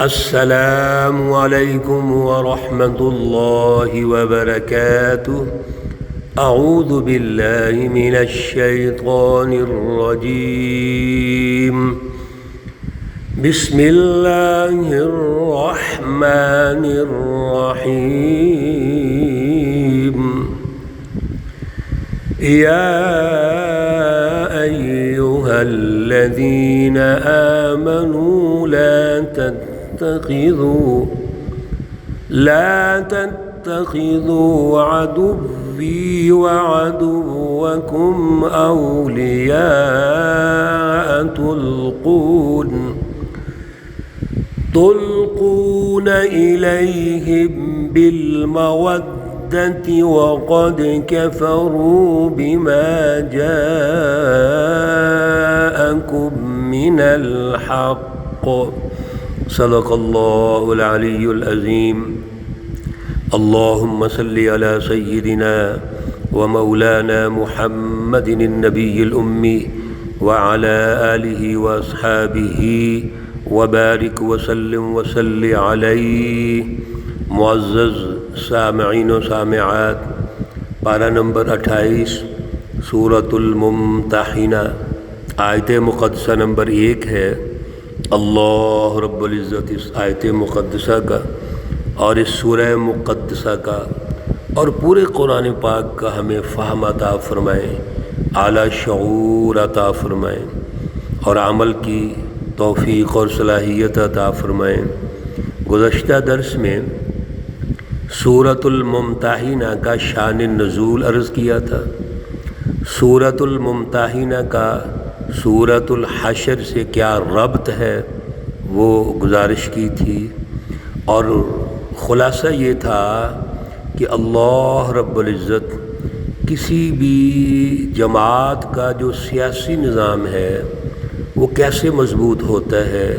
السلام علیکم ورحمۃ اللہ وبرکاتہ۔ اعوذ باللہ من الشیطان الرجیم، بسم اللہ الرحمن الرحیم۔ یا ایہا الذین آمنوا لا تتخذوا عدوی وعدوکم اولیاء تلقون الیہم بالمودة وقد کفروا بما جاءکم من الحق، صدق اللہ العلی العظیم۔ اللہم صلی علی سیدنا و مولانا محمد النبی الامی وعلی آلہ واصحابہ وبارک وسلم وصلی علیہ۔ معزز سامعین و سامعات، پارہ نمبر 28 سورۃ الممتحنہ، آیت مقدسہ نمبر 1 ہے۔ اللہ رب العزت اس آیت مقدسہ کا اور اس سورہ مقدسہ کا اور پورے قرآن پاک کا ہمیں فہم عطا فرمائیں، اعلیٰ شعور عطا فرمائیں اور عمل کی توفیق اور صلاحیت عطا فرمائیں۔ گزشتہ درس میں سورۃ الممتحنہ کا شان نزول عرض کیا تھا۔ سورۃ الممتحنہ کا سورۃ الحشر سے کیا ربط ہے وہ گزارش کی تھی، اور خلاصہ یہ تھا کہ اللہ رب العزت کسی بھی جماعت کا جو سیاسی نظام ہے وہ کیسے مضبوط ہوتا ہے۔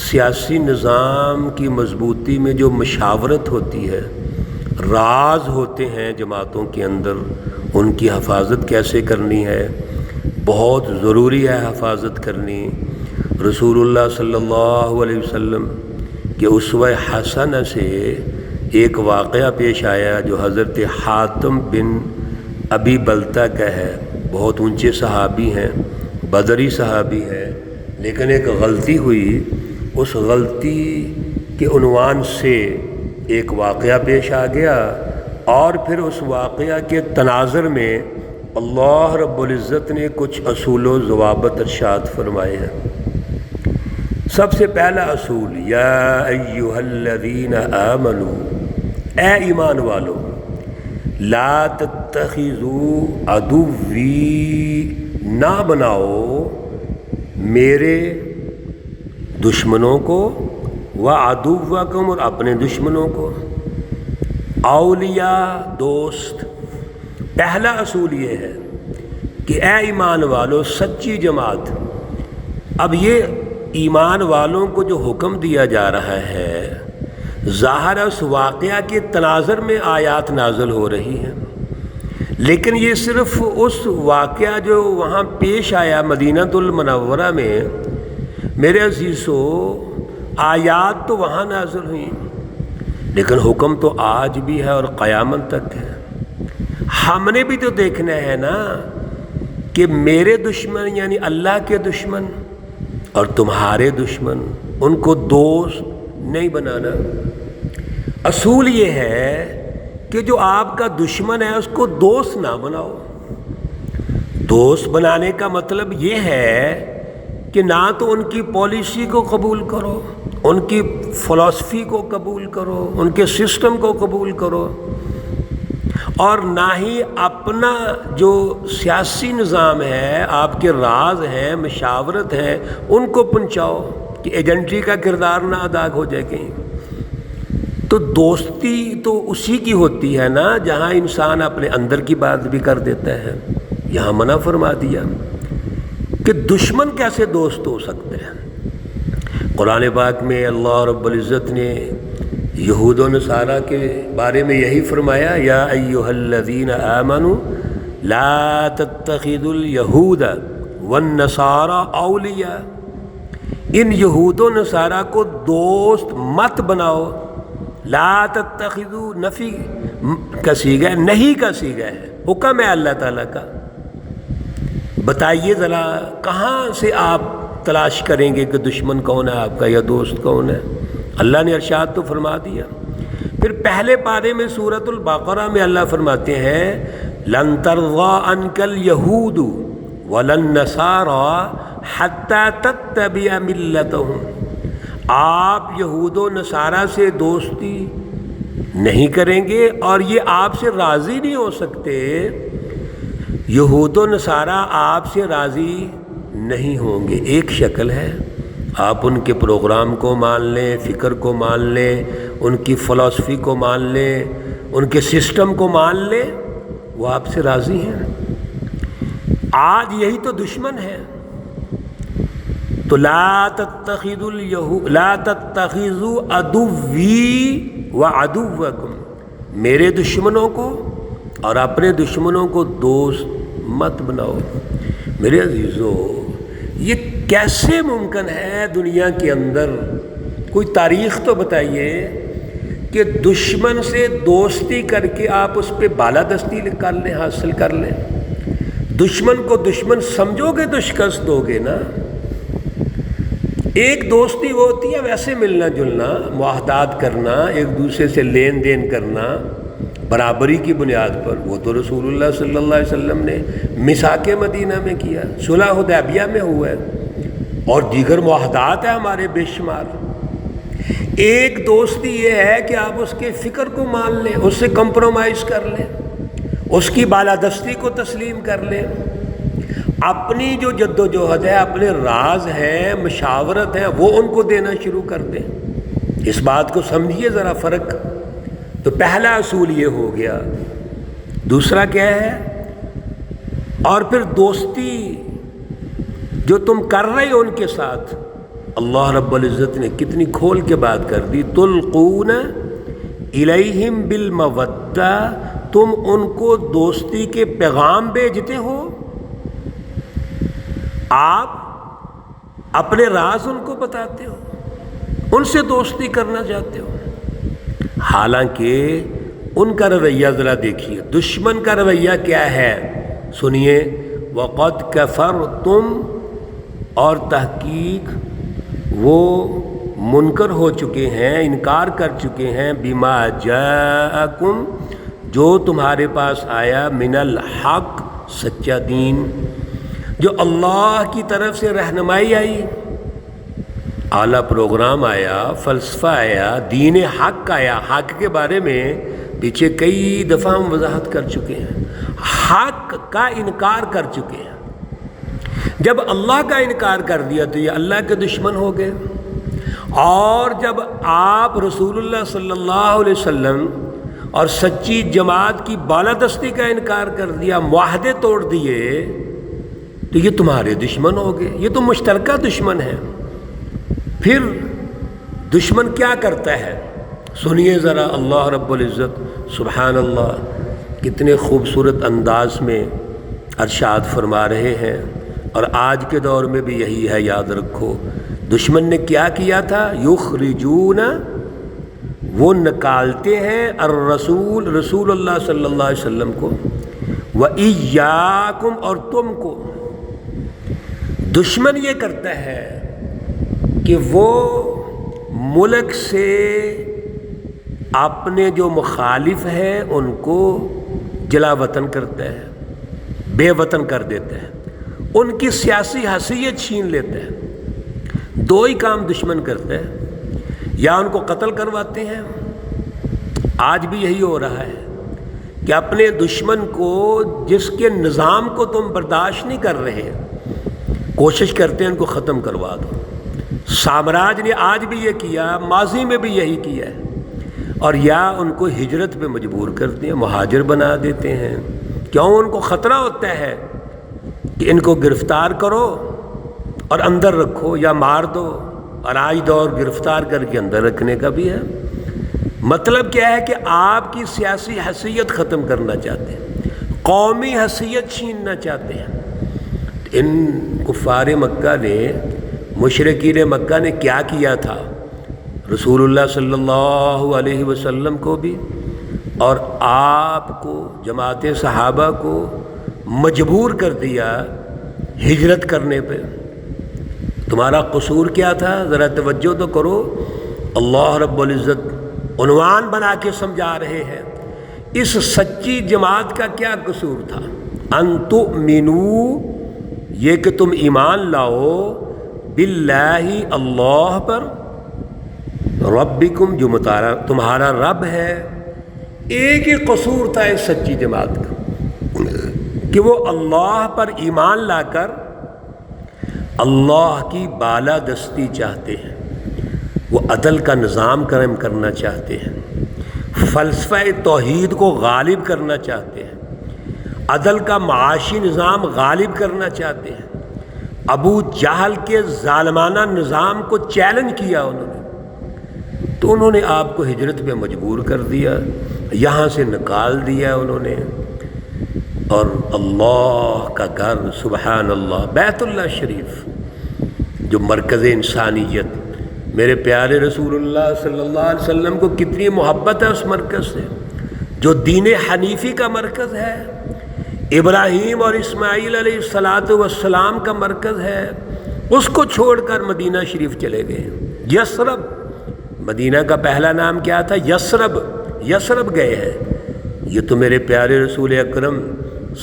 سیاسی نظام کی مضبوطی میں جو مشاورت ہوتی ہے، راز ہوتے ہیں جماعتوں کے اندر، ان کی حفاظت کیسے کرنی ہے، بہت ضروری ہے حفاظت کرنی۔ رسول اللہ صلی اللہ علیہ وسلم کے اسوہ حسنہ سے ایک واقعہ پیش آیا جو حضرت حاتم بن ابی بلتہ کا ہے۔ بہت اونچے صحابی ہیں، بدری صحابی ہیں، لیکن ایک غلطی ہوئی، اس غلطی کے عنوان سے ایک واقعہ پیش آ گیا، اور پھر اس واقعہ کے تناظر میں اللہ رب العزت نے کچھ اصول و ضوابط ارشاد فرمائے ہیں۔ سب سے پہلا اصول، یا ایہا الذین آمنوا، اے ایمان والو، لا تتخذوا عدوی، نہ بناؤ میرے دشمنوں کو، وعدوکم، اور اپنے دشمنوں کو، اولیاء، دوست۔ پہلا اصول یہ ہے کہ اے ایمان والو، سچی جماعت۔ اب یہ ایمان والوں کو جو حکم دیا جا رہا ہے، ظاہر اس واقعہ کے تناظر میں آیات نازل ہو رہی ہیں، لیکن یہ صرف اس واقعہ جو وہاں پیش آیا مدینہ المنورہ میں، میرے عزیزو، آیات تو وہاں نازل ہوئیں، لیکن حکم تو آج بھی ہے اور قیامت تک ہے۔ ہم نے بھی تو دیکھنا ہے نا کہ میرے دشمن یعنی اللہ کے دشمن اور تمہارے دشمن، ان کو دوست نہیں بنانا۔ اصول یہ ہے کہ جو آپ کا دشمن ہے اس کو دوست نہ بناؤ۔ دوست بنانے کا مطلب یہ ہے کہ نہ تو ان کی پالیسی کو قبول کرو، ان کی فلسفی کو قبول کرو، ان کے سسٹم کو قبول کرو، اور نہ ہی اپنا جو سیاسی نظام ہے، آپ کے راز ہیں، مشاورت ہیں، ان کو پہنچاؤ کہ ایجنٹری کا کردار نہ ادا ہو جائے کہیں۔ تو دوستی تو اسی کی ہوتی ہے نا جہاں انسان اپنے اندر کی بات بھی کر دیتا ہے۔ یہاں منع فرما دیا کہ دشمن کیسے دوست ہو سکتے ہیں۔ قرآن پاک میں اللہ رب العزت نے یہود و نصارہ کے بارے میں یہی فرمایا، یا ایہا الذین آمنوا لا تتخذوا الیہود والنصارى اولیاء، ان یہود و نصارہ کو دوست مت بناؤ. لا تتخذوا نفی کا صیغہ ہے، نہیں کا صیغہ ہے، حکم ہے اللہ تعالیٰ کا. بتائیے ذرا کہاں سے آپ تلاش کریں گے کہ دشمن کون ہے آپ کا یا دوست کون ہے؟ اللہ نے ارشاد تو فرما دیا. پھر پہلے پارے میں سورۃ البقرہ میں اللہ فرماتے ہیں لن ترضى عنك اليهود ولا النصارى حتى تتبع ملتهم. آپ یہود و نصارہ سے دوستی نہیں کریں گے اور یہ آپ سے راضی نہیں ہو سکتے. یہود و نصارہ آپ سے راضی نہیں ہوں گے. ایک شکل ہے آپ ان کے پروگرام کو مان لیں، فکر کو مان لیں، ان کی فلسفی کو مان لیں، ان کے سسٹم کو مان لیں، وہ آپ سے راضی ہیں. آج یہی تو دشمن ہے. تو لا تتخذوا عدوی وعدوکم، میرے دشمنوں کو اور اپنے دشمنوں کو دوست مت بناؤ. میرے عزیزو، یہ کیسے ممکن ہے دنیا کے اندر؟ کوئی تاریخ تو بتائیے کہ دشمن سے دوستی کر کے آپ اس پہ بالادستی کر لیں، حاصل کر لیں. دشمن کو دشمن سمجھو گے تو شکست دو گے نا. ایک دوستی وہ ہوتی ہے ویسے ملنا جلنا، معاہدات کرنا، ایک دوسرے سے لین دین کرنا برابری کی بنیاد پر. وہ تو رسول اللہ صلی اللہ علیہ وسلم نے میثاق مدینہ میں کیا، صلح حدیبیہ میں ہوا ہے، اور دیگر معاہدات ہیں ہمارے بے شمار. ایک دوستی یہ ہے کہ آپ اس کے فکر کو مان لیں، اس سے کمپرومائز کر لیں، اس کی بالادستی کو تسلیم کر لیں. اپنی جو جد و جہد ہے، اپنے راز ہے، مشاورت ہے، وہ ان کو دینا شروع کر دیں. اس بات کو سمجھیے ذرا فرق. تو پہلا اصول یہ ہو گیا. دوسرا کیا ہے؟ اور پھر دوستی جو تم کر رہے ہو ان کے ساتھ، اللہ رب العزت نے کتنی کھول کے بات کر دی. تلقون الیہم بالمودہ، تم ان کو دوستی کے پیغام بھیجتے ہو. آپ اپنے راز ان کو بتاتے ہو، ان سے دوستی کرنا چاہتے ہو. حالانکہ ان کا رویہ ذرا دیکھیے. دشمن کا رویہ کیا ہے؟ سنیے. وَقَدْ كَفَرْتُمْ، اور تحقیق وہ منکر ہو چکے ہیں، انکار کر چکے ہیں، بِمَا جَاءَكُمْ، جو تمہارے پاس آیا، من الحق، سچا دین، جو اللہ کی طرف سے رہنمائی آئی، اعلیٰ پروگرام آیا، فلسفہ آیا، دین حق آیا. حق کے بارے میں پیچھے کئی دفعہ ہم وضاحت کر چکے ہیں. حق کا انکار کر چکے ہیں. جب اللہ کا انکار کر دیا تو یہ اللہ کے دشمن ہو گئے. اور جب آپ رسول اللہ صلی اللہ علیہ وسلم اور سچی جماعت کی بالادستی کا انکار کر دیا، معاہدے توڑ دیے، تو یہ تمہارے دشمن ہو گئے. یہ تو مشترکہ دشمن ہے. پھر دشمن کیا کرتا ہے؟ سنیے ذرا. اللہ رب العزت سبحان اللہ کتنے خوبصورت انداز میں ارشاد فرما رہے ہیں، اور آج کے دور میں بھی یہی ہے. یاد رکھو دشمن نے کیا کیا تھا؟ یخرجون، وہ نکالتے ہیں، الرسول، رسول اللہ صلی اللہ علیہ وسلم کو، وَإِيَّاكُمْ، اور تم کو. دشمن یہ کرتا ہے کہ وہ ملک سے اپنے جو مخالف ہیں ان کو جلا وطن کرتا ہے، بے وطن کر دیتا ہے، ان کی سیاسی حیثیت چھین لیتا ہے. دو ہی کام دشمن کرتا ہے، یا ان کو قتل کرواتے ہیں. آج بھی یہی ہو رہا ہے کہ اپنے دشمن کو، جس کے نظام کو تم برداشت نہیں کر رہے، کوشش کرتے ہیں ان کو ختم کروا دو. سامراج نے آج بھی یہ کیا، ماضی میں بھی یہی کیا ہے. اور یا ان کو ہجرت پہ مجبور کرتے ہیں، مہاجر بنا دیتے ہیں. کیوں؟ ان کو خطرہ ہوتا ہے کہ ان کو گرفتار کرو اور اندر رکھو یا مار دو. اور آج دور گرفتار کر کے اندر رکھنے کا بھی ہے. مطلب کیا ہے کہ آپ کی سیاسی حیثیت ختم کرنا چاہتے ہیں، قومی حیثیت چھیننا چاہتے ہیں. ان کفار مکہ نے مشرکین مکہ نے کیا کیا تھا رسول اللہ صلی اللہ علیہ وسلم کو بھی اور آپ کو جماعت صحابہ کو مجبور کر دیا ہجرت کرنے پہ. تمہارا قصور کیا تھا؟ ذرا توجہ تو کرو. اللہ رب العزت عنوان بنا کے سمجھا رہے ہیں اس سچی جماعت کا کیا قصور تھا. ان تؤمنوا، یہ کہ تم ایمان لاؤ، باللہ، اللہ پر، ربکم، جو تمہارا رب ہے. ایک ہی قصور تھا اس سچی جماعت کا کہ وہ اللہ پر ایمان لا کر اللہ کی بالادستی چاہتے ہیں، وہ عدل کا نظام قائم کرنا چاہتے ہیں، فلسفہ توحید کو غالب کرنا چاہتے ہیں، عدل کا معاشی نظام غالب کرنا چاہتے ہیں. ابو جہل کے ظالمانہ نظام کو چیلنج کیا انہوں نے، تو انہوں نے آپ کو ہجرت پہ مجبور کر دیا، یہاں سے نکال دیا انہوں نے. اور اللہ کا گھر، سبحان اللہ، بیت اللہ شریف جو مرکز انسانیت، میرے پیارے رسول اللہ صلی اللہ علیہ وسلم کو کتنی محبت ہے اس مرکز سے، جو دین حنیفی کا مرکز ہے، ابراہیم اور اسماعیل علیہ السلام کا مرکز ہے. اس کو چھوڑ کر مدینہ شریف چلے گئے. یثرب، مدینہ کا پہلا نام کیا تھا؟ یثرب گئے ہیں. یہ تو میرے پیارے رسول اکرم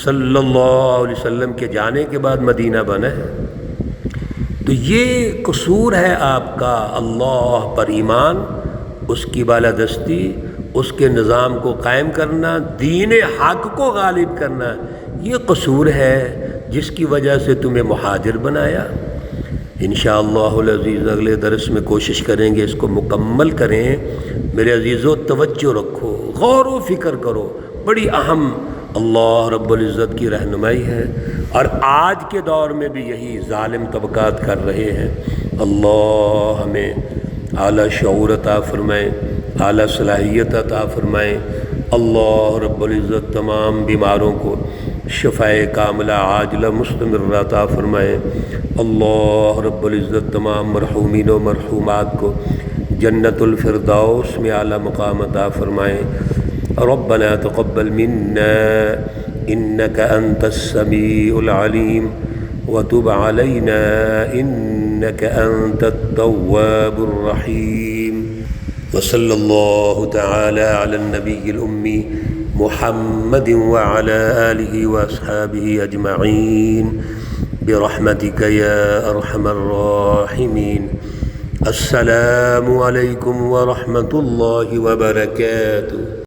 صلی اللہ علیہ وسلم کے جانے کے بعد مدینہ بنا ہے. تو یہ قصور ہے آپ کا، اللہ پر ایمان، اس کی بالادستی، اس کے نظام کو قائم کرنا، دین حق کو غالب کرنا. یہ قصور ہے جس کی وجہ سے تمہیں مہاجر بنایا. انشاءاللہ العزیز اگلے درس میں کوشش کریں گے اس کو مکمل کریں. میرے عزیزو توجہ رکھو، غور و فکر کرو، بڑی اہم اللہ رب العزت کی رہنمائی ہے، اور آج کے دور میں بھی یہی ظالم طبقات کر رہے ہیں. اللہ ہمیں اعلیٰ شعور عطا فرمائے، اعلیٰ صلاحیت عطا فرمائے. اللہ رب العزت تمام بیماروں کو شفائے کاملہ عاجلہ مستمرہ عطا فرمائے. اللہ رب العزت تمام مرحومین و مرحومات کو جنت الفردوس میں اعلیٰ مقام عطا فرمائے. ربنا تقبل منا انك انت السميع العليم وتب علينا انك انت التواب الرحيم. وصلى الله تعالى على النبي الأمي محمد وعلى آله وأصحابه أجمعين برحمتك يا أرحم الراحمين. السلام عليكم ورحمة الله وبركاته.